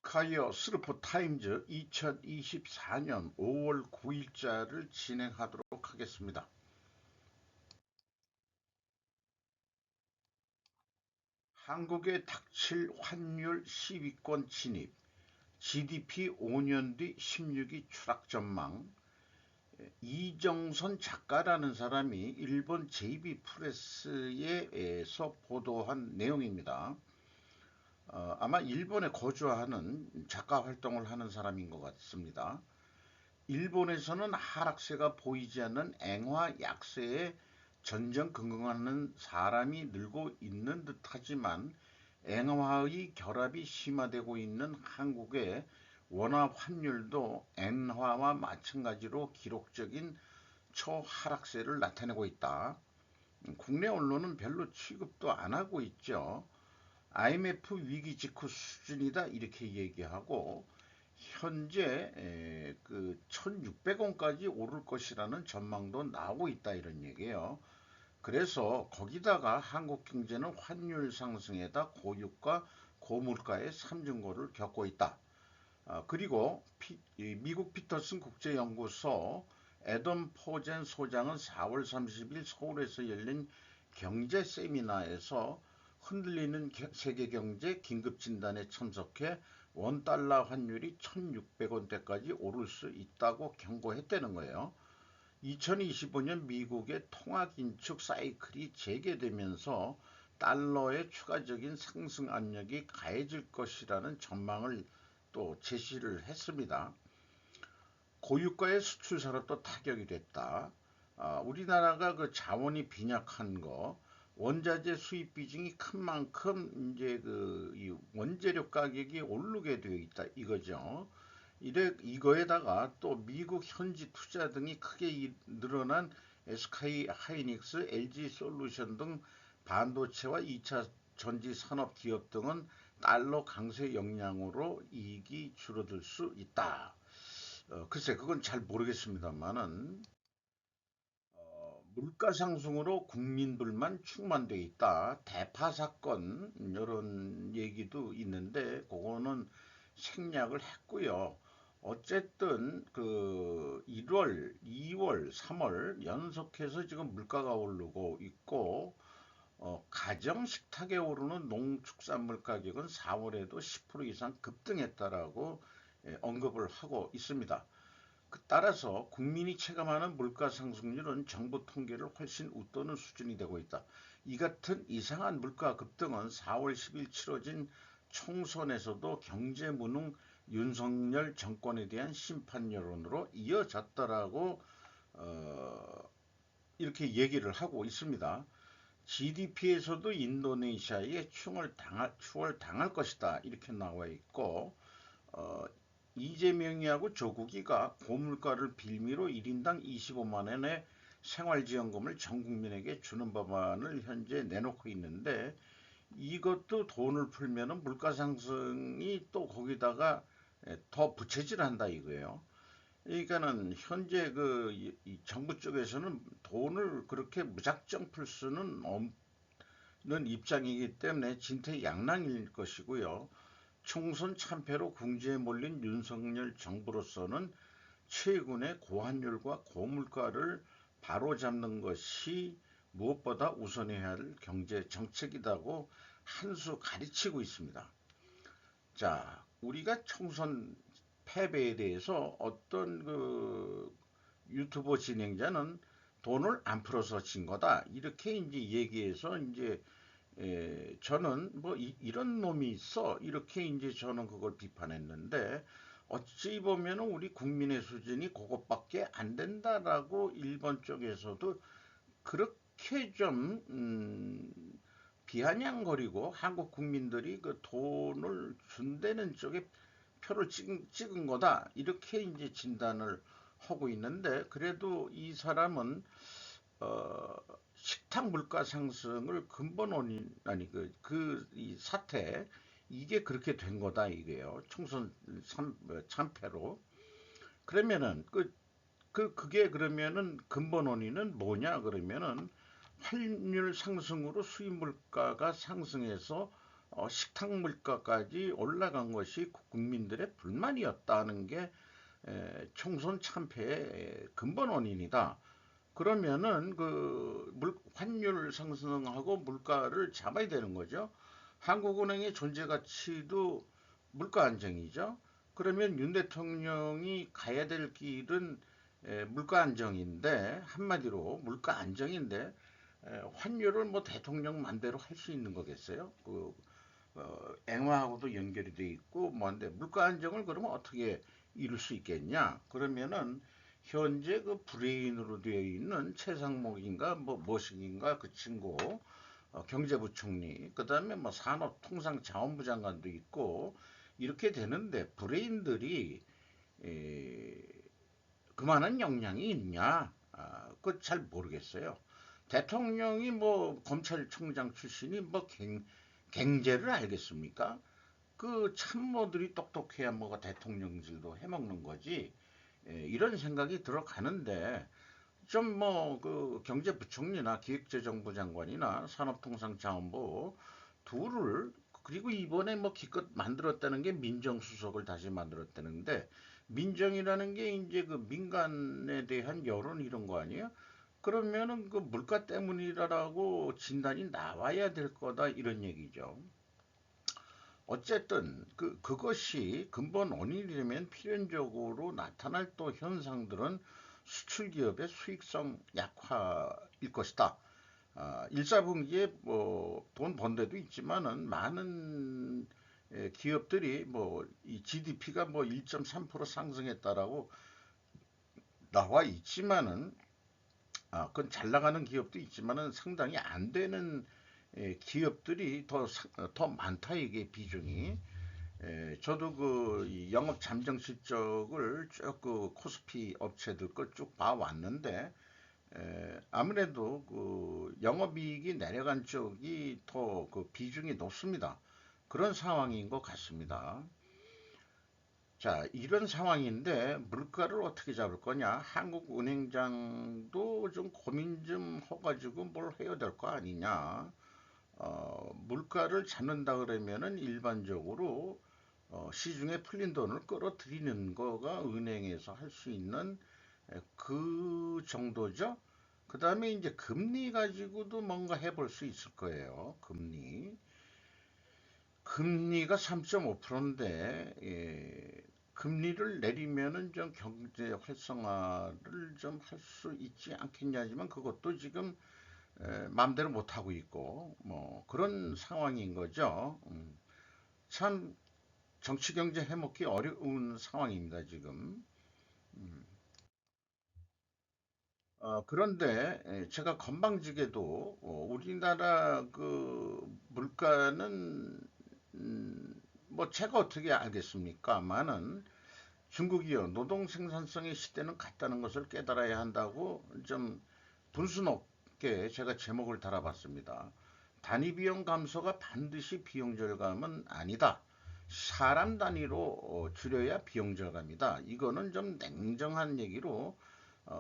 에스콰이어 스루프 타임즈 2024년 5월 9일자를 진행하도록 하겠습니다. 한국에 닥칠 환율 10위권 진입, GDP 5년 뒤 16위 추락 전망. 이정선 작가라는 사람이 일본 JB 프레스에서 보도한 내용입니다. 아마 일본에 거주하는 작가 활동을 하는 사람인 것 같습니다. 일본에서는 하락세가 보이지 않는 앵화 약세에 전전긍긍하는 사람이 늘고 있는 듯하지만 앵화의 결합이 심화되고 있는 한국의 원화 환율도 엔화와 마찬가지로 기록적인 초하락세를 나타내고 있다. 국내 언론은 별로 취급도 안 하고 있죠. IMF 위기 직후 수준이다 이렇게 얘기하고 현재 그 1,600원까지 오를 것이라는 전망도 나오고 있다 이런 얘기예요. 그래서 거기다가 한국 경제는 환율 상승에다 고유가 고물가의 삼중고를 겪고 있다. 그리고 미국 피터슨 국제연구소 애덤 포젠 소장은 4월 30일 서울에서 열린 경제 세미나에서 흔들리는 세계 경제 긴급 진단에 참석해 원달러 환율이 1,600원대까지 오를 수 있다고 경고했다는 거예요. 2025년 미국의 통화 긴축 사이클이 재개되면서 달러의 추가적인 상승 압력이 가해질 것이라는 전망을 또 제시를 했습니다. 고유가의 수출 산업도 타격이 됐다. 우리나라가 그 자원이 빈약한 거, 원자재 수입 비중이 큰 만큼 이제 이 원재료 가격이 오르게 되어 있다 이거죠. 이거에다가 또 미국 현지 투자 등이 크게 늘어난 SK 하이닉스, LG 솔루션 등 반도체와 2차 전지 산업 기업 등은 달러 강세 영향으로 이익이 줄어들 수 있다. 글쎄 그건 잘 모르겠습니다만은 물가 상승으로 국민들만 충만돼 있다. 대파 사건 이런 얘기도 있는데 그거는 생략을 했고요. 어쨌든 그 1월, 2월, 3월 연속해서 지금 물가가 오르고 있고 가정 식탁에 오르는 농축산물 가격은 4월에도 10% 이상 급등했다라고 언급을 하고 있습니다. 따라서 국민이 체감하는 물가 상승률은 정부 통계를 훨씬 웃도는 수준이 되고 있다. 이 같은 이상한 물가 급등은 4월 10일 치러진 총선에서도 경제무능 윤석열 정권에 대한 심판 여론으로 이어졌다라고 이렇게 얘기를 하고 있습니다. GDP에서도 인도네시아에 추월당할 것이다 이렇게 나와 있고 어, 이재명이하고 조국이가 고물가를 빌미로 1인당 25만 원의 생활지원금을 전 국민에게 주는 법안을 현재 내놓고 있는데 이것도 돈을 풀면은 물가 상승이 또 거기다가 더 부채질한다 이거예요. 그러니까는 현재 이 정부 쪽에서는 돈을 그렇게 무작정 풀 수는 없는 입장이기 때문에 진퇴양난일 것이고요. 총선 참패로 궁지에 몰린 윤석열 정부로서는 최근의 고환율과 고물가를 바로잡는 것이 무엇보다 우선해야 할 경제 정책이라고 한 수 가르치고 있습니다. 자, 우리가 총선 패배에 대해서 어떤 그 유튜버 진행자는 돈을 안 풀어서 진 거다. 이렇게 이제 얘기해서 이제 저는 뭐 런 놈이 있어 이렇게 이제 저는 그걸 비판했는데 어찌 보면 우리 국민의 수준이 그것밖에 안 된다라고 일본 쪽에서도 그렇게 좀 비아냥거리고 한국 국민들이 그 돈을 준다는 쪽에 표를 찍은 거다 이렇게 이제 진단을 하고 있는데 그래도 이 사람은 어, 식탁 물가 상승을 근본 원인 아니 이 사태 이게 그렇게 된 거다 이게요. 총선 참패로. 그러면은 그게 그러면은 근본 원인은 뭐냐 그러면은 환율 상승으로 수입 물가가 상승해서 식탁 물가까지 올라간 것이 국민들의 불만이었다는 게 총선 참패의 근본 원인이다. 그러면은 환율 상승하고 물가를 잡아야 되는 거죠. 한국은행의 존재 가치도 물가 안정이죠. 그러면 윤 대통령이 가야 될 길은 물가 안정인데, 한마디로 물가 안정인데, 환율을 뭐 대통령 맘대로 할 수 있는 거겠어요? 앵화하고도 연결이 돼 있고 뭔데 물가 안정을 그러면 어떻게 이룰 수 있겠냐? 그러면은 현재 그 브레인으로 되어 있는 최상목인가 뭐 머신인가 그 친구 경제부총리 그다음에 뭐 산업통상자원부 장관도 있고 이렇게 되는데 브레인들이 에, 그만한 역량이 있냐? 그거 잘 모르겠어요. 대통령이 뭐 검찰총장 출신이 뭐 경제를 알겠습니까? 그 참모들이 똑똑해야 뭐가 대통령질도 해먹는 거지. 이런 생각이 들어가는데 좀 뭐 그 경제부총리나 기획재정부 장관이나 산업통상자원부 둘을 그리고 이번에 뭐 기껏 만들었다는 게 민정수석을 다시 만들었다는데 민정이라는 게 이제 그 민간에 대한 여론 이런 거 아니에요? 그러면은 그 물가 때문이라고 진단이 나와야 될 거다 이런 얘기죠. 어쨌든 그것이 근본 원인이라면 필연적으로 나타날 또 현상들은 수출 기업의 수익성 약화일 것이다. 1사분기에 뭐 돈 번 데도 있지만은 많은 기업들이 뭐 이 GDP가 뭐 1.3% 상승했다라고 나와 있지만은 그건 잘 나가는 기업도 있지만은 상당히 안 되는 기업들이 더 많다 이게 비중이. 저도 그 영업 잠정 실적을 쭉 그 코스피 업체들 걸 쭉 봐왔는데 아무래도 그 영업이익이 내려간 쪽이 더 그 비중이 높습니다. 그런 상황인 것 같습니다. 자, 이런 상황인데 물가를 어떻게 잡을 거냐? 한국은행장도 좀 고민 좀 해가지고 뭘 해야 될 거 아니냐? 물가를 잡는다 그러면은 일반적으로 시중에 풀린 돈을 끌어들이는 거가 은행에서 할 수 있는 그 정도죠. 그 다음에 이제 금리 가지고도 뭔가 해볼 수 있을 거예요. 금리. 금리가 3.5%인데, 금리를 내리면은 좀 경제 활성화를 좀 할 수 있지 않겠냐지만 그것도 지금 마음대로 못 하고 있고, 뭐 그런 상황인 거죠. 참 정치 경제 해먹기 어려운 상황입니다, 지금. 그런데 제가 건방지게도 우리나라 그 물가는 뭐 제가 어떻게 알겠습니까만은 중국이요 노동 생산성의 시대는 같다는 것을 깨달아야 한다고 좀 분수 높게 제가 제목을 달아봤습니다. 단위 비용 감소가 반드시 비용 절감은 아니다. 사람 단위로 줄여야 비용 절감이다. 이거는 좀 냉정한 얘기로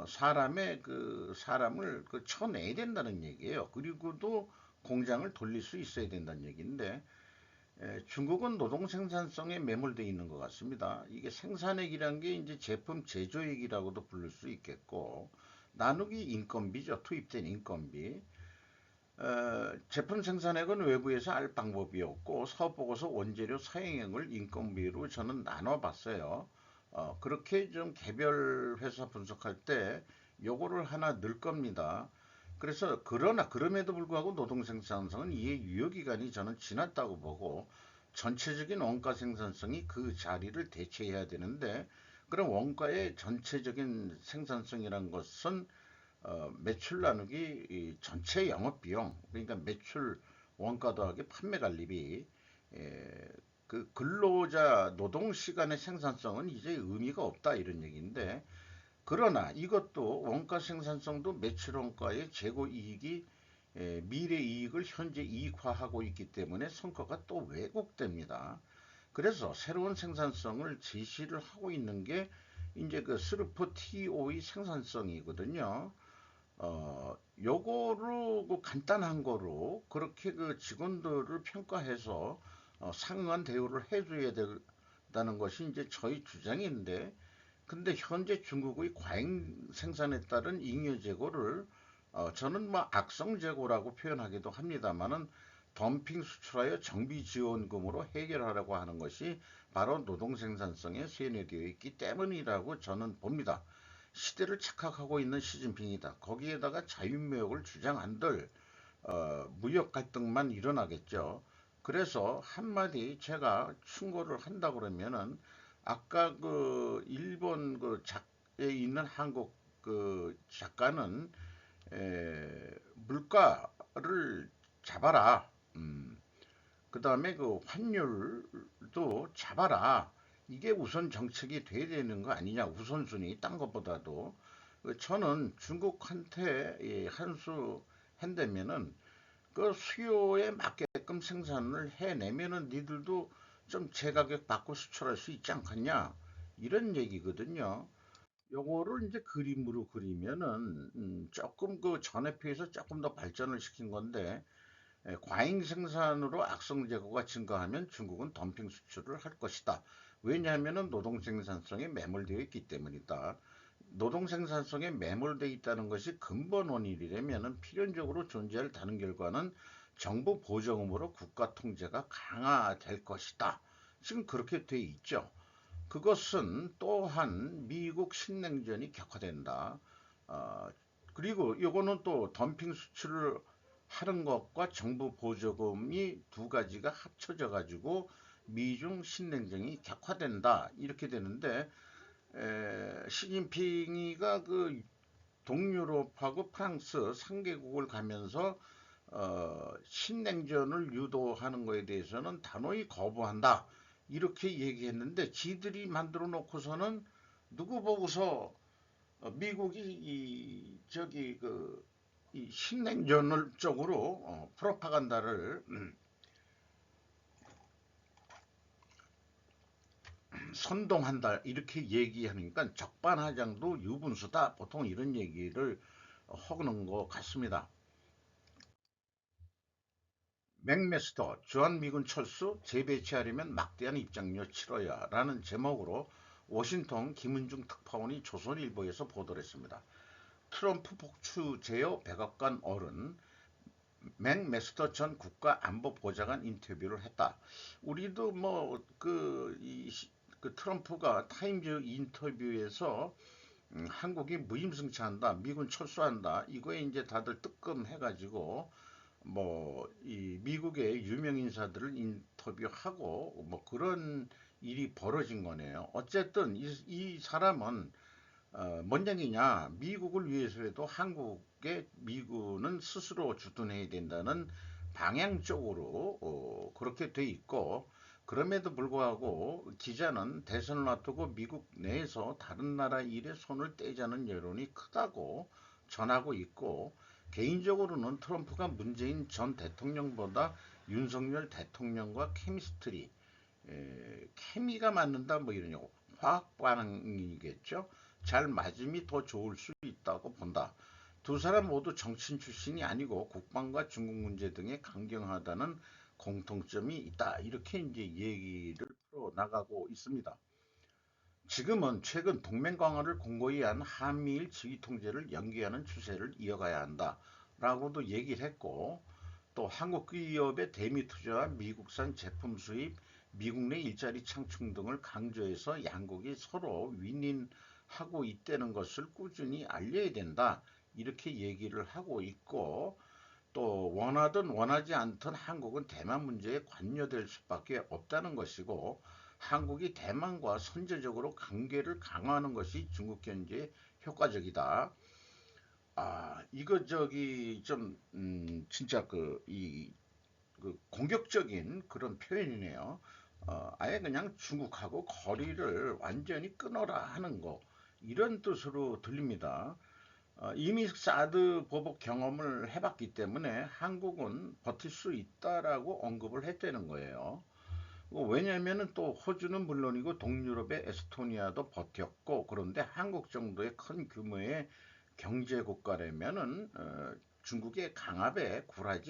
사람의 그 사람을 쳐내야 된다는 얘기예요. 그리고도 공장을 돌릴 수 있어야 된다는 얘기인데 중국은 노동 생산성에 매몰되어 있는 것 같습니다. 이게 생산액이란 게 이제 제품 제조액이라고도 부를 수 있겠고 나누기 인건비죠. 투입된 인건비. 제품 생산액은 외부에서 알 방법이 없고 사업보고서 원재료 사용액을 인건비로 저는 나눠봤어요. 그렇게 좀 개별 회사 분석할 때 요거를 하나 넣을 겁니다. 그래서 그러나 그럼에도 불구하고 노동 생산성은 이해 유효 기간이 저는 지났다고 보고 전체적인 원가 생산성이 그 자리를 대체해야 되는데 그럼 원가의 전체적인 생산성이란 것은 매출 나누기 이 전체 영업 비용 그러니까 매출 원가 더하기 판매 관리비 그 근로자 노동 시간의 생산성은 이제 의미가 없다 이런 얘기인데 그러나 이것도 원가 생산성도 매출 원가의 재고 이익이 미래 이익을 현재 이익화하고 있기 때문에 성과가 또 왜곡됩니다. 그래서 새로운 생산성을 제시를 하고 있는 게 이제 그 스루프 TO의 생산성이거든요. 요거로 그 간단한 거로 그렇게 그 직원들을 평가해서 상응한 대우를 해줘야 된다는 것이 이제 저희 주장인데, 근데 현재 중국의 과잉 생산에 따른 잉여 재고를 저는 뭐 악성 재고라고 표현하기도 합니다만은 덤핑 수출하여 정비 지원금으로 해결하려고 하는 것이 바로 노동 생산성에 세뇌되어 있기 때문이라고 저는 봅니다. 시대를 착각하고 있는 시진핑이다. 거기에다가 자유무역을 주장 한들 무역 갈등만 일어나겠죠. 그래서 한마디 제가 충고를 한다 그러면은 아까 그 일본 그 작에 있는 한국 그 작가는 물가를 잡아라. 그 다음에 그 환율도 잡아라. 이게 우선 정책이 돼야 되는 거 아니냐. 우선순위 딴 것보다도. 저는 중국한테 한수 한다면은 그 수요에 맞게끔 생산을 해내면은 니들도 좀 제가격 받고 수출할 수 있지 않겠냐. 이런 얘기거든요. 요거를 이제 그림으로 그리면은 조금 그 전에 비해서 조금 더 발전을 시킨 건데, 과잉 생산으로 악성 재고가 증가하면 중국은 덤핑 수출을 할 것이다. 왜냐하면 노동 생산성에 매몰되어 있기 때문이다. 노동 생산성에 매몰되어 있다는 것이 근본 원인이라면 필연적으로 존재할 다른 결과는 정부 보조금으로 국가 통제가 강화될 것이다. 지금 그렇게 돼 있죠. 그것은 또한 미국 신냉전이 격화된다. 어, 그리고 이거는 또 덤핑 수출을 하는 것과 정부 보조금이 두 가지가 합쳐져 가지고 미중 신냉전이 격화된다. 이렇게 되는데, 시진핑이가 그 동유럽하고 프랑스 3개국을 가면서 신냉전을 유도하는 것에 대해서는 단호히 거부한다. 이렇게 얘기했는데 지들이 만들어 놓고서는 누구 보고서 미국이 이 저기 그 이 신냉전을 쪽으로 프로파간다를 선동한다 이렇게 얘기하니까 적반하장도 유분수다 보통 이런 얘기를 하는 것 같습니다. 맥메스터 주한미군 철수 재배치하려면 막대한 입장료 치러야 라는 제목으로 워싱턴 김은중 특파원이 조선일보에서 보도를 했습니다. 트럼프 복추 제어 백악관 어른 맥메스터 전 국가안보보좌관 인터뷰를 했다. 우리도 뭐 그 트럼프가 타임즈 인터뷰에서 한국이 무임승차한다, 미군 철수한다, 이거에 이제 다들 뜨끔해가지고 뭐 이 미국의 유명 인사들을 인터뷰하고 뭐 그런 일이 벌어진 거네요. 어쨌든 이 사람은 뭔 얘기냐? 미국을 위해서라도 한국의 미군은 스스로 주둔해야 된다는 방향 쪽으로 그렇게 돼 있고, 그럼에도 불구하고 기자는 대선을 놔두고 미국 내에서 다른 나라 일에 손을 떼자는 여론이 크다고 전하고 있고, 개인적으로는 트럼프가 문재인 전 대통령보다 윤석열 대통령과 케미스트리, 케미가 맞는다 뭐 이러냐고, 화학 반응이겠죠. 잘 맞음이 더 좋을 수 있다고 본다. 두 사람 모두 정치인 출신이 아니고 국방과 중국 문제 등에 강경하다는 공통점이 있다. 이렇게 이제 얘기를 풀어 나가고 있습니다. 지금은 최근 동맹 강화를 공고히 한 한미일 지휘 통제를 연기하는 추세를 이어가야 한다라고도 얘기를 했고, 또 한국 기업의 대미 투자와 미국산 제품 수입, 미국 내 일자리 창출 등을 강조해서 양국이 서로 윈윈하고 있다는 것을 꾸준히 알려야 된다. 이렇게 얘기를 하고 있고, 또 원하든 원하지 않든 한국은 대만 문제에 관여될 수밖에 없다는 것이고, 한국이 대만과 선제적으로 관계를 강화하는 것이 중국 견제에 효과적이다. 이거 저기 좀 진짜 그 공격적인 그런 표현이네요. 아예 그냥 중국하고 거리를 완전히 끊어라 하는 거, 이런 뜻으로 들립니다. 이미 사드 보복 경험을 해봤기 때문에 한국은 버틸 수 있다라고 언급을 했다는 거예요. 왜냐하면 또 호주는 물론이고 동유럽의 에스토니아도 버텼고, 그런데 한국 정도의 큰 규모의 경제국가라면은 중국의 강압에 굴할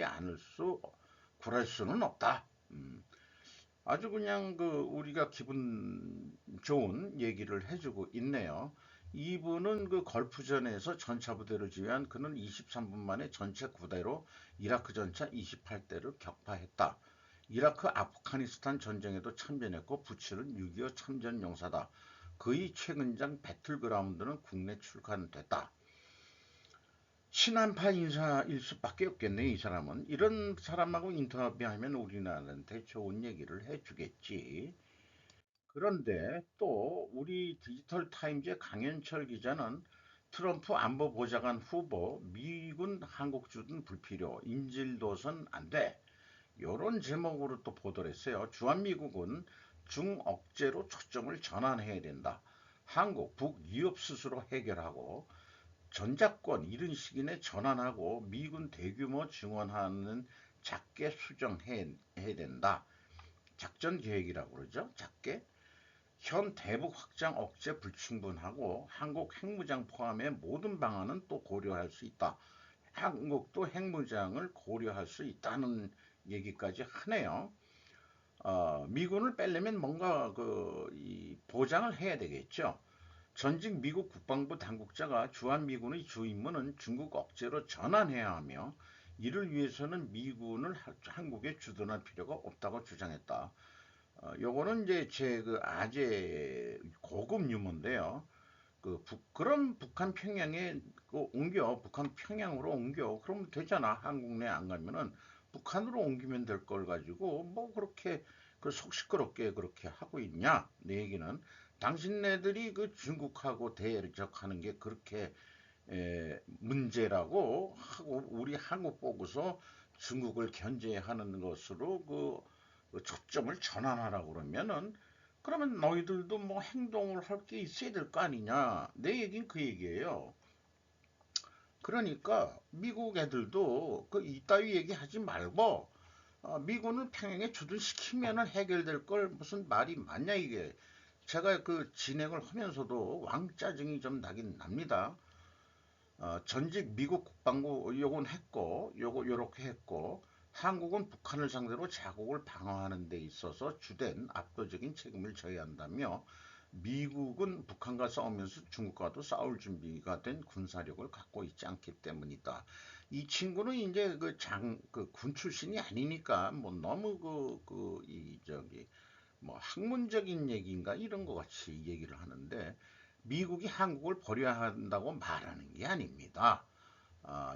수는 없다. 아주 그냥 그 우리가 기분 좋은 얘기를 해주고 있네요. 이분은 그 걸프전에서 전차 부대를 지휘한 그는 23분 만에 전체 부대로 이라크 전차 28대를 격파했다. 이라크 아프가니스탄 전쟁에도 참전했고 부츠는 6.25 참전 용사다. 그의 최근장 배틀그라운드는 국내 출간됐다. 친한파 인사일 수밖에 없겠네, 이 사람은. 이런 사람하고 인터뷰하면 우리나라한테 좋은 얘기를 해주겠지. 그런데 또 우리 디지털 타임즈의 강현철 기자는 트럼프 안보보좌관 후보 미군 한국주둔 불필요 인질도선 안 돼. 요런 제목으로 또 보도를 했어요. 주한미국은 중억제로 초점을 전환해야 된다. 한국, 북, 위협 스스로 해결하고 전작권 이른 시기 내 전환하고 미군 대규모 증원하는 작게 수정해야 된다. 작전 계획이라고 그러죠. 작게. 현 대북 확장 억제 불충분하고 한국 핵무장 포함해 모든 방안은 또 고려할 수 있다. 한국도 핵무장을 고려할 수 있다는 얘기까지 하네요. 미군을 빼려면 뭔가 보장을 해야 되겠죠. 전직 미국 국방부 당국자가 주한미군의 주 임무는 중국 억제로 전환해야 하며 이를 위해서는 미군을 한국에 주둔할 필요가 없다고 주장했다. 요거는 이제 제 그 아재 고급 유머인데요. 그럼 북한 평양에 북한 평양으로 옮겨. 그러면 되잖아. 한국 내 안 가면은 북한으로 옮기면 될 걸 가지고 뭐 그렇게 속 시끄럽게 그렇게 하고 있냐? 내 얘기는 당신네들이 그 중국하고 대적하는 게 그렇게 문제라고 하고 우리 한국 보고서 중국을 견제하는 것으로 그 초점을 전환하라고 그러면은 그러면 너희들도 뭐 행동을 할 게 있어야 될 거 아니냐. 내 얘긴 그 얘기예요. 그러니까 미국 애들도 그 이따위 얘기하지 말고 미군을 평양에 주둔시키면은 해결될 걸 무슨 말이 맞냐 이게. 제가 그 진행을 하면서도 왕짜증이 좀 나긴 납니다. 전직 미국 국방부 요건 했고 요렇게 했고 한국은 북한을 상대로 자국을 방어하는 데 있어서 주된 압도적인 책임을 져야 한다며 미국은 북한과 싸우면서 중국과도 싸울 준비가 된 군사력을 갖고 있지 않기 때문이다. 이 친구는 이제 군 출신이 아니니까 뭐 너무 뭐 학문적인 얘기인가 이런 것 같이 얘기를 하는데 미국이 한국을 버려야 한다고 말하는 게 아닙니다.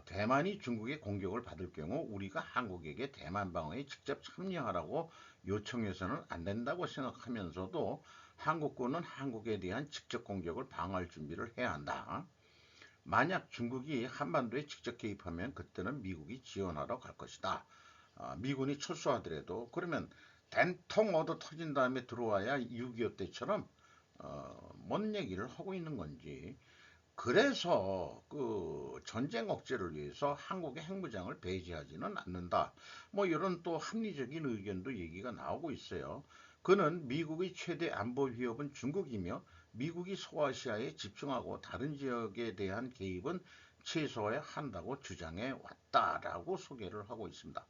대만이 중국의 공격을 받을 경우 우리가 한국에게 대만 방어에 직접 참여하라고 요청해서는 안 된다고 생각하면서도 한국군은 한국에 대한 직접 공격을 방어할 준비를 해야 한다. 만약 중국이 한반도에 직접 개입하면 그때는 미국이 지원하러 갈 것이다. 미군이 철수하더라도 그러면 된통 얻어 터진 다음에 들어와야 6.25 때처럼 뭔 얘기를 하고 있는 건지. 그래서 그 전쟁 억제를 위해서 한국의 핵무장을 배제하지는 않는다. 뭐 이런 또 합리적인 의견도 얘기가 나오고 있어요. 그는 미국의 최대 안보 위협은 중국이며 미국이 소아시아에 집중하고 다른 지역에 대한 개입은 최소화해야 한다고 주장해 왔다라고 소개를 하고 있습니다.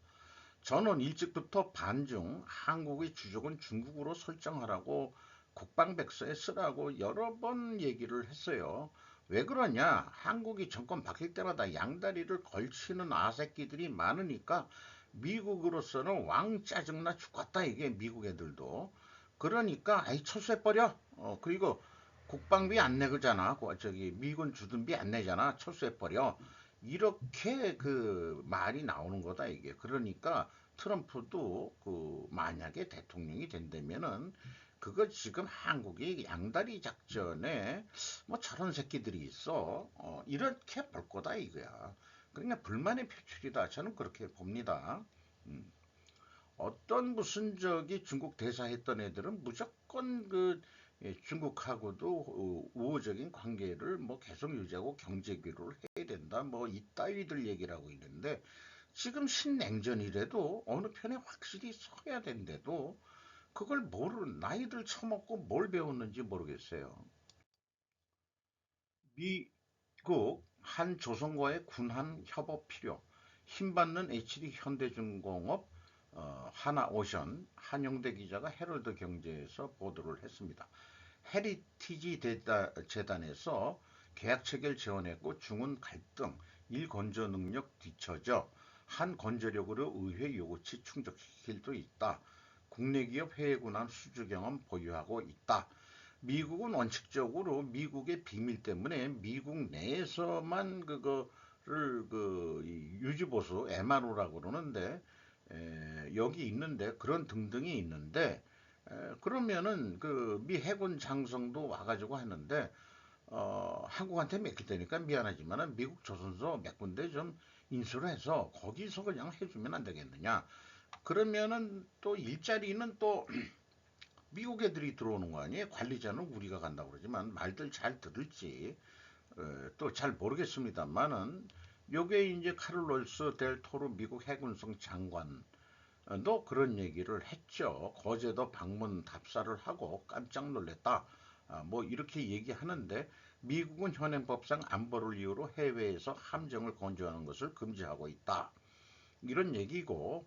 저는 일찍부터 반중 한국의 주적은 중국으로 설정하라고 국방백서에 쓰라고 여러 번 얘기를 했어요. 왜 그러냐? 한국이 정권 바뀔 때마다 양다리를 걸치는 아새끼들이 많으니까 미국으로서는 왕 짜증나 죽겠다 이게 미국 애들도. 그러니까 아이 철수해버려. 그리고 국방비 안 내그잖아. 저기 미군 주둔비 안 내잖아. 철수해버려. 이렇게 그 말이 나오는 거다 이게. 그러니까 트럼프도 만약에 대통령이 된다면은 그거 지금 한국이 양다리 작전에 뭐 저런 새끼들이 있어. 이렇게 볼 거다 이거야. 그러니까 불만의 표출이다. 저는 그렇게 봅니다. 음. 어떤 무슨 저기 중국 대사했던 애들은 무조건 중국하고도 우호적인 관계를 뭐 계속 유지하고 경제 교류를 해야 된다. 뭐 이따위들 얘기를 하고 있는데 지금 신냉전이라도 어느 편에 확실히 서야 된대도 그걸 모르는 나이들 처먹고 뭘 배웠는지 모르겠어요. 미국 한 조선과의 군한 협업 필요, 힘받는 HD 현대중공업, 하나오션, 한영대 기자가 헤럴드 경제에서 보도를 했습니다. 헤리티지 재단에서 계약 체결 지원했고 중은 갈등, 일 건조 능력 뒤처져 한 건조력으로 의회 요구치 충족시킬 수 있다. 국내 기업 해외 군함 수주 경험 보유하고 있다. 미국은 원칙적으로 미국의 비밀 때문에 미국 내에서만 그거를 유지보수 MRO라고 그러는데 여기 있는데 그런 등등이 있는데 그러면은 그 미 해군 장성도 와가지고 하는데 한국한테 맡기되니까 미안하지만은 미국 조선소 몇 군데 좀 인수를 해서 거기서 그냥 해주면 안 되겠느냐. 그러면은 또 일자리는 또 미국 애들이 들어오는 거 아니에요? 관리자는 우리가 간다고 그러지만 말들 잘 들을지 또 잘 모르겠습니다만은 요게 이제 카를로스 델 토로 미국 해군성 장관도 그런 얘기를 했죠. 거제도 방문 답사를 하고 깜짝 놀랐다. 뭐 이렇게 얘기하는데 미국은 현행법상 안보를 이유로 해외에서 함정을 건조하는 것을 금지하고 있다. 이런 얘기고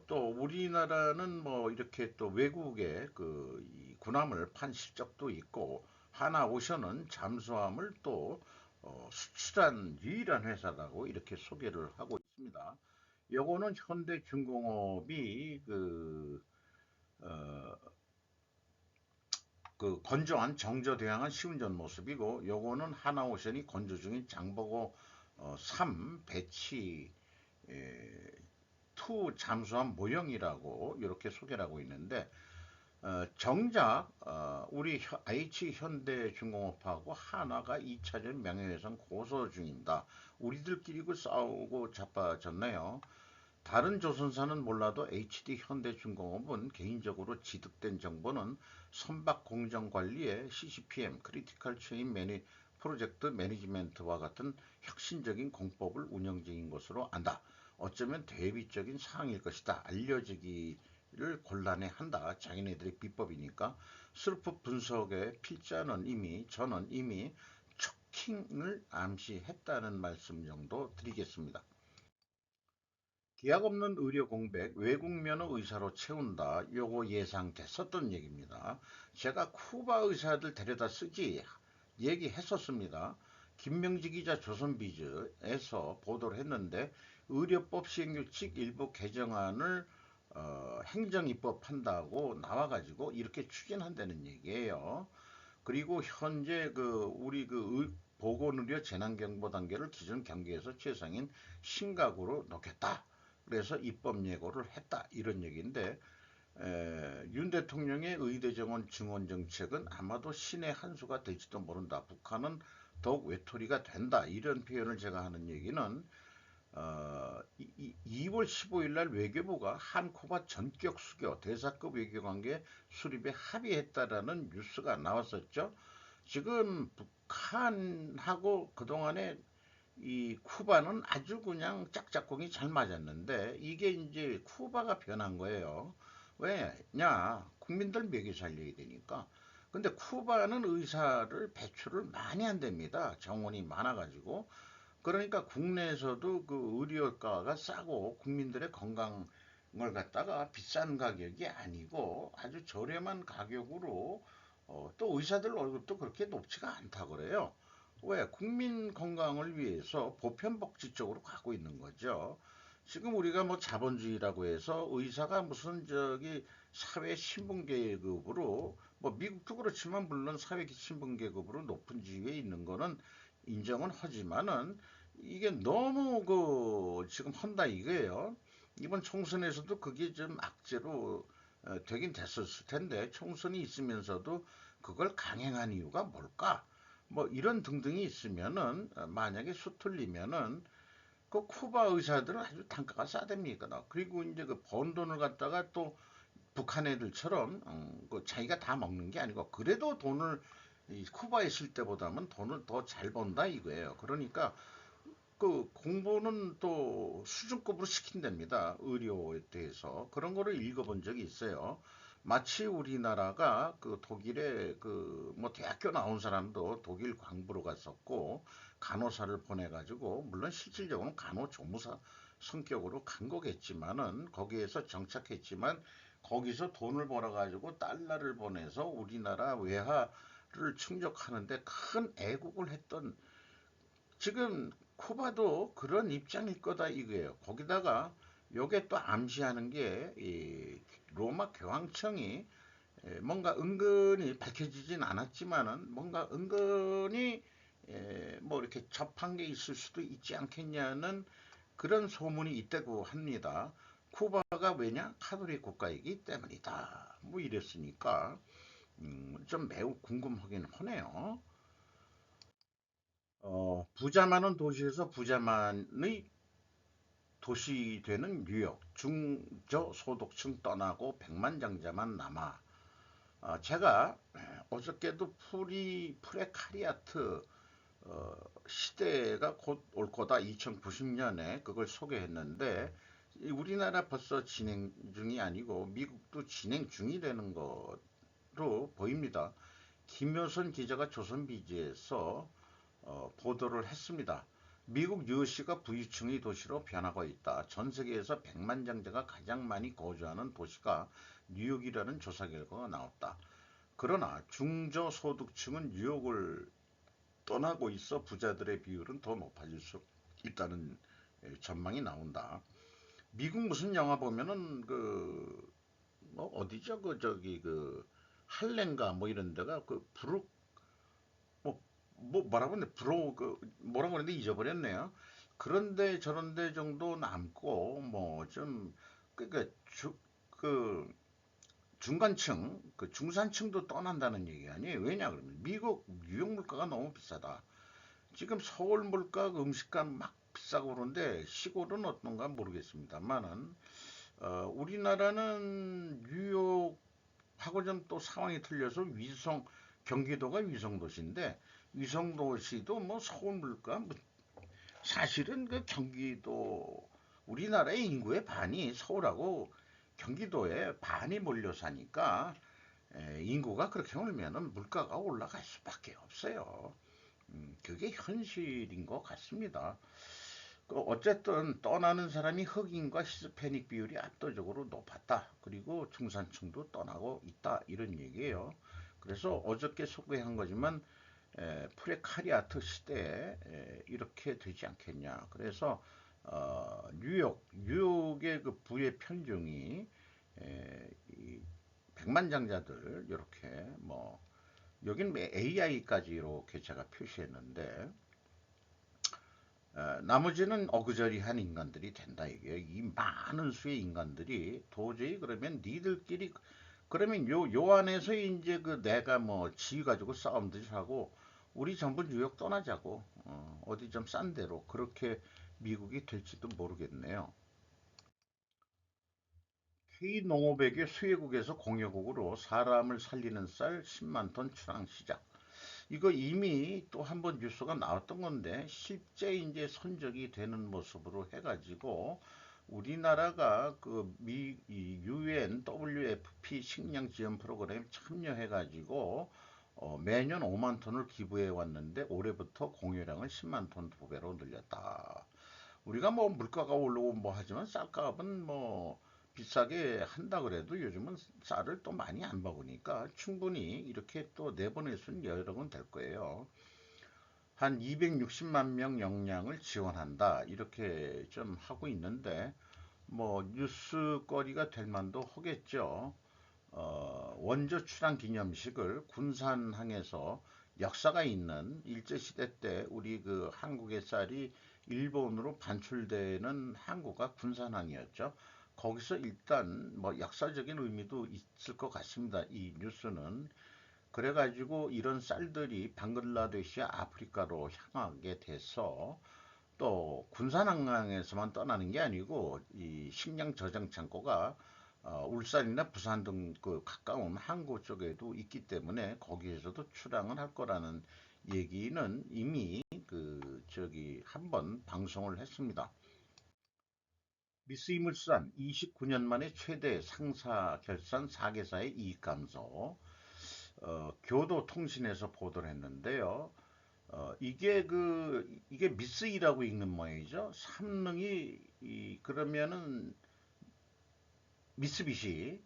또 우리나라는 뭐 이렇게 또 외국에 이 군함을 판 실적도 있고 하나오션은 잠수함을 또 수출한 유일한 회사라고 이렇게 소개를 하고 있습니다. 요거는 현대중공업이 어, 건조한 정저대항한 시운전 모습이고 요거는 하나오션이 건조 중인 장보고 3 배치 에, 2 잠수함 모형이라고 이렇게 소개를 하고 있는데 정작 우리 H현대중공업하고 하나가 2차전 명예훼손 고소 중입니다. 우리들끼리 싸우고 자빠졌네요. 다른 조선사는 몰라도 HD 현대중공업은 개인적으로 취득된 정보는 선박 공정 관리에 CCPM, 크리티컬 체인 매니 프로젝트 매니지멘트와 같은 혁신적인 공법을 운영 중인 것으로 안다. 어쩌면 대비적인 사항일 것이다. 알려지기를 곤란해한다. 자기네들의 비법이니까. 슬프 분석의 필자는 저는 이미 초킹을 암시했다는 말씀 정도 드리겠습니다. 기약 없는 의료 공백, 외국 면허 의사로 채운다. 요거 예상됐었던 얘기입니다. 제가 쿠바 의사들 데려다 쓰지 얘기했었습니다. 김명지 기자 조선비즈에서 보도를 했는데 의료법 시행규칙 일부 개정안을 행정 입법한다고 나와가지고 이렇게 추진한다는 얘기예요. 그리고 현재 우리 보건의료 재난경보 단계를 기존 경계에서 최상인 심각으로 놓겠다. 그래서 입법 예고를 했다. 이런 얘기인데 윤 대통령의 의대 정원 증원 정책은 아마도 신의 한 수가 될지도 모른다. 북한은 더욱 외톨이가 된다. 이런 표현을 제가 하는 얘기는 2월 15일 날 외교부가 한쿠바 전격 수교 대사급 외교관계 수립에 합의했다라는 뉴스가 나왔었죠. 지금 북한하고 그동안에 이 쿠바는 아주 그냥 짝짝꿍이 잘 맞았는데 이게 이제 쿠바가 변한 거예요. 왜냐? 국민들 먹여 살려야 되니까. 근데 쿠바는 의사를 배출을 많이 한답니다. 정원이 많아가지고. 그러니까 국내에서도 그 의료가가 싸고 국민들의 건강을 갖다가 비싼 가격이 아니고 아주 저렴한 가격으로 또 의사들 월급도 그렇게 높지가 않다 그래요. 왜? 국민 건강을 위해서 보편복지 쪽으로 가고 있는 거죠. 지금 우리가 뭐 자본주의라고 해서 의사가 무슨 사회 신분 계급으로 뭐 미국도 그렇지만 물론 사회 신분 계급으로 높은 지위에 있는 거는 인정은 하지만은 이게 너무 지금 헌다 이거예요. 이번 총선에서도 그게 좀 악재로 되긴 됐었을 텐데 총선이 있으면서도 그걸 강행한 이유가 뭘까? 뭐 이런 등등이 있으면은 만약에 수틀리면은 그 쿠바 의사들은 아주 단가가 싸답니다. 그리고 이제 그 번 돈을 갖다가 또 북한 애들처럼 그 자기가 다 먹는 게 아니고 그래도 돈을 이 쿠바에 있을 때보다는 돈을 더 잘 번다 이거예요. 그러니까 그 공부는 또 수준급으로 시킨답니다. 의료에 대해서. 그런 거를 읽어본 적이 있어요. 마치 우리나라가 그 독일에 그 뭐 대학교 나온 사람도 독일 광부로 갔었고 간호사를 보내가지고 물론 실질적으로는 간호조무사 성격으로 간 거겠지만은 거기에서 정착했지만 거기서 돈을 벌어가지고 달러를 보내서 우리나라 외화를 충족하는데 큰 애국을 했던 지금 쿠바도 그런 입장일 거다 이거예요. 거기다가 요게 또 암시하는 게 이 로마 교황청이 뭔가 은근히 밝혀지진 않았지만은 뭔가 은근히 뭐 이렇게 접한 게 있을 수도 있지 않겠냐는 그런 소문이 있다고 합니다. 쿠바가 왜냐? 카톨릭 국가이기 때문이다. 뭐 이랬으니까 좀 매우 궁금하긴 하네요. 부자 많은 도시에서 부자만의 도시 되는 뉴욕 중저소득층 떠나고 백만장자만 남아 제가 어저께도 프레카리아트 시대가 곧 올 거다 2090년에 그걸 소개했는데 우리나라 벌써 진행 중이 아니고 미국도 진행 중이 되는 거로 보입니다. 김효선 기자가 조선비지에서 보도를 했습니다. 미국 뉴욕시가 부유층의 도시로 변하고 있다. 전 세계에서 백만장자가 가장 많이 거주하는 도시가 뉴욕이라는 조사 결과가 나왔다. 그러나 중저소득층은 뉴욕을 떠나고 있어 부자들의 비율은 더 높아질 수 있다는 전망이 나온다. 미국 무슨 영화 보면은 뭐 어디죠? 그 저기 그 할렘가 뭐 이런 데가 그 브룩 뭐, 뭐라고 했는데 뭐라고 했는데 잊어버렸네요. 그런데 저런데 정도 남고 뭐 좀 그러니까 그 중간층 그 중산층도 떠난다는 얘기 아니에요. 왜냐 그러면 미국 뉴욕 물가가 너무 비싸다. 지금 서울 물가 음식값 막 비싸고 그런데 시골은 어떤가 모르겠습니다만은 우리나라는 뉴욕하고 좀 또 상황이 틀려서 경기도가 위성도시인데 위성도시도 뭐 서울 물가 뭐 사실은 그 경기도 우리나라의 인구의 반이 서울하고 경기도에 반이 몰려 사니까 인구가 그렇게 오르면은 물가가 올라갈 수밖에 없어요. 그게 현실인 것 같습니다. 어쨌든 떠나는 사람이 흑인과 히스패닉 비율이 압도적으로 높았다. 그리고 중산층도 떠나고 있다. 이런 얘기예요. 그래서 어저께 소개한 거지만 프레카리아트 시대에 이렇게 되지 않겠냐. 그래서 뉴욕의 그 부의 편중이 이 백만장자들 이렇게 뭐 여기는 AI까지 이렇게 제가 표시했는데 나머지는 어그저리한 인간들이 된다 이게 이 많은 수의 인간들이 도저히 그러면 니들끼리 그러면 요 안에서 이제 그 내가 뭐 지위 가지고 싸움들 하고 우리 전부 뉴욕 떠나자고 어디 좀 싼 데로 그렇게 미국이 될지도 모르겠네요. K농업에게 수혜국에서 공여국으로 사람을 살리는 쌀 10만 톤 출항 시작. 이거 이미 또 한 번 뉴스가 나왔던 건데 실제 이제 선적이 되는 모습으로 해가지고 우리나라가 UN WFP 식량 지원 프로그램 참여해가지고 매년 5만 톤을 기부해 왔는데 올해부터 공유량을 10만 톤 2배로 늘렸다. 우리가 뭐 물가가 오르고 뭐 하지만 쌀값은 뭐 비싸게 한다 그래도 요즘은 쌀을 또 많이 안 먹으니까 충분히 이렇게 또 내보낼 수는 여러 건 될 거예요. 한 260만 명 역량을 지원한다. 이렇게 좀 하고 있는데 뭐 뉴스거리가 될 만도 하겠죠. 원조 출항 기념식을 군산항에서 역사가 있는 일제시대 때 우리 그 한국의 쌀이 일본으로 반출되는 항구가 군산항이었죠. 거기서 일단 뭐 역사적인 의미도 있을 것 같습니다. 이 뉴스는. 그래가지고 이런 쌀들이 방글라데시 아프리카로 향하게 돼서 또 군산항에서만 떠나는 게 아니고 이 식량 저장 창고가 울산이나 부산 등 그 가까운 항구 쪽에도 있기 때문에 거기에서도 출항을 할 거라는 얘기는 이미 그 저기 한번 방송을 했습니다. 미스 이물산 29년 만에 최대 상사 결산 4개사의 이익 감소. 교도통신에서 보도를 했는데요. 이게 미스이라고 읽는 모양이죠. 삼능이 그러면은 미쓰비시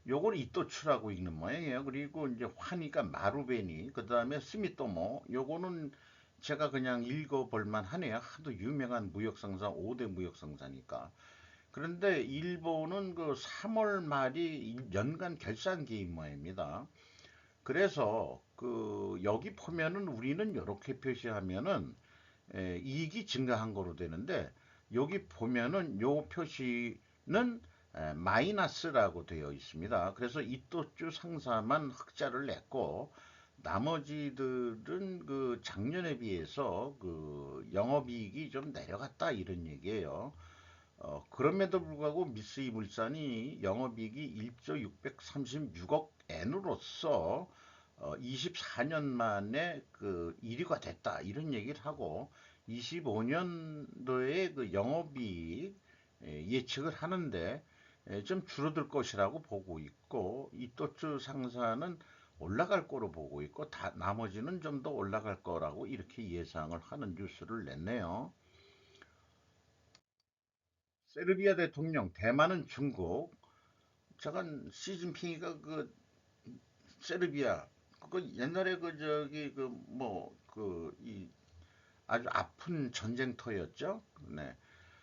요걸 이토츠라고 읽는 모양이에요. 그리고 이제 환희가 마루베니, 그 다음에 스미토모, 요거는 제가 그냥 읽어볼만 하네요. 하도 유명한 무역상사, 5대 무역상사니까. 그런데 일본은 그 3월 말이 연간 결산기인 모양입니다. 그래서 그 여기 보면은 우리는 이렇게 표시하면은 이익이 증가한 거로 되는데, 여기 보면은 요 표시는 마이너스라고 되어 있습니다. 그래서 이또주 상사만 흑자를 냈고 나머지들은 그 작년에 비해서 그 영업이익이 좀 내려갔다 이런 얘기예요. 그럼에도 불구하고 미쓰이물산이 영업이익이 1조 636억 엔으로서 24년 만에 그 1위가 됐다 이런 얘기를 하고, 25년도에 그 영업이익 예측을 하는데 좀 줄어들 것이라고 보고 있고, 이토츠 상사는 올라갈 거로 보고 있고, 다 나머지는 좀 더 올라갈 거라고 이렇게 예상을 하는 뉴스를 냈네요. 세르비아 대통령 대만은 중국. 저건 시진핑이가 그 세르비아 그 옛날에 그 저기 그 뭐 그 이 아주 아픈 전쟁터였죠. 네.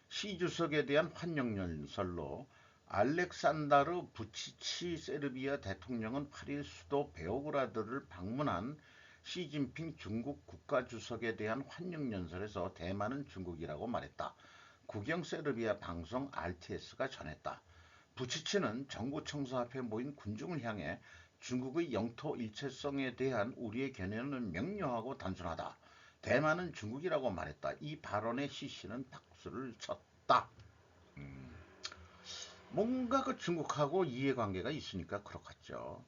시 주석에 대한 환영연설로 알렉산다르 부치치 세르비아 대통령은 8일 수도 베오그라드를 방문한 시진핑 중국 국가주석에 대한 환영연설에서 대만은 중국이라고 말했다. 국영 세르비아 방송 RTS가 전했다. 부치치는 정부 청사 앞에 모인 군중을 향해 중국의 영토 일체성에 대한 우리의 견해는 명료하고 단순하다. 대만은 중국이라고 말했다. 이 발언에 시신은 박수를 쳤다. 뭔가 그 중국하고 이해관계가 있으니까 그렇겠죠.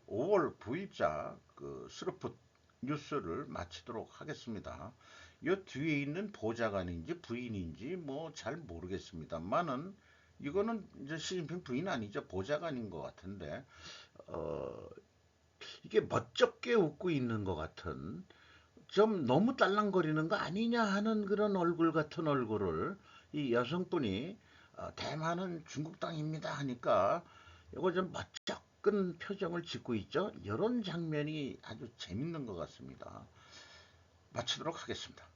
5월 9일자 그 스루풋 뉴스를 마치도록 하겠습니다. 이 뒤에 있는 보좌관인지 부인인지 뭐 잘 모르겠습니다만은 이거는 이제 시진핑 부인 아니죠. 보좌관인 것 같은데 어, 이게 멋쩍게 웃고 있는 것 같은, 좀 너무 딸랑거리는 거 아니냐 하는 그런 얼굴 같은 얼굴을 이 여성분이 대만은 중국 땅입니다 하니까 이거 좀 멋쩍은 표정을 짓고 있죠. 이런 장면이 아주 재밌는 것 같습니다. 마치도록 하겠습니다.